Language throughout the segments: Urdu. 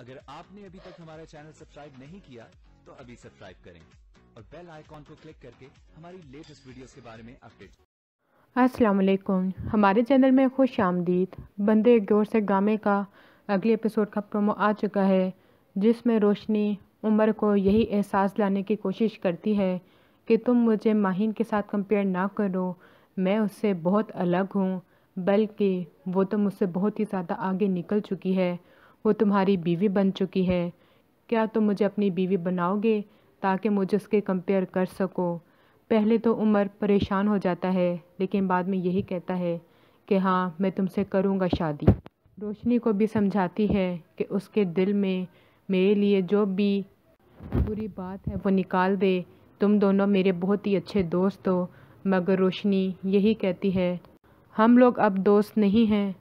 اگر آپ نے ابھی تک ہمارا چینل سبسکرائب نہیں کیا تو ابھی سبسکرائب کریں اور بیل آئیکن کو کلک کر کے ہماری لیٹسٹ ویڈیوز کے بارے میں اپڈیٹ۔ السلام علیکم، ہمارے چینل میں خوش آمدید۔ بندے ایک دور سے گامے کا اگلے ایپیسوڈ کا پرومو آ چکا ہے، جس میں روشنی عمر کو یہی احساس لانے کی کوشش کرتی ہے کہ تم مجھے ماہین کے ساتھ کمپیئر نہ کرو، میں اس سے بہت الگ ہوں، بلکہ وہ تو مجھ سے بہت ہی زیادہ آگے نکل چکی ہے، وہ تمہاری بیوی بن چکی ہے، کیا تم مجھے اپنی بیوی بناؤ گے تاکہ مجھے اس کے کمپیئر کر سکو؟ پہلے تو عمر پریشان ہو جاتا ہے، لیکن بعد میں یہی کہتا ہے کہ ہاں میں تم سے کروں گا شادی۔ روشنی کو بھی سمجھاتی ہے کہ اس کے دل میں میرے لیے جو بھی بری بات ہے وہ نکال دے، تم دونوں میرے بہت ہی اچھے دوست ہو، مگر روشنی یہی کہتی ہے ہم لوگ اب دوست نہیں ہیں،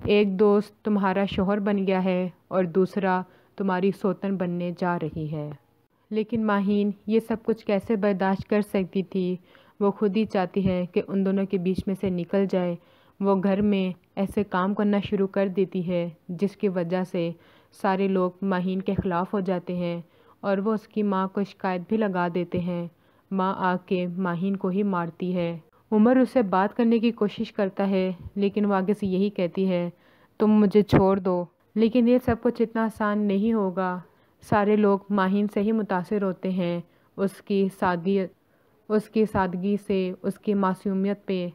ایک دوست تمہارا شوہر بن گیا ہے اور دوسرا تمہاری سوتن بننے جا رہی ہے۔ لیکن ماہین یہ سب کچھ کیسے برداشت کر سکتی تھی؟ وہ خود ہی چاہتی ہے کہ ان دونوں کے بیچ میں سے نکل جائے۔ وہ گھر میں ایسے کام کرنا شروع کر دیتی ہے جس کی وجہ سے سارے لوگ ماہین کے خلاف ہو جاتے ہیں اور وہ اس کی ماں کو شکایت بھی لگا دیتے ہیں۔ ماں آ کے ماہین کو ہی مارتی ہے۔ عمر اس سے بات کرنے کی کوشش کرتا ہے، لیکن وہ آگے سے یہی کہتی ہے تم مجھے چھوڑ دو۔ لیکن یہ سب کچھ اتنا آسان نہیں ہوگا۔ سارے لوگ ماہین سے ہی متاثر ہوتے ہیں، اس کی سادگی سے، اس کی معصومیت پہ،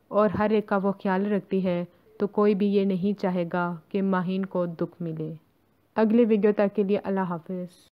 اور ہر ایک کا وہ خیال رکھتی ہے، تو کوئی بھی یہ نہیں چاہے گا کہ ماہین کو دکھ ملے۔ اگلے ویڈیو تک کے لیے اللہ حافظ۔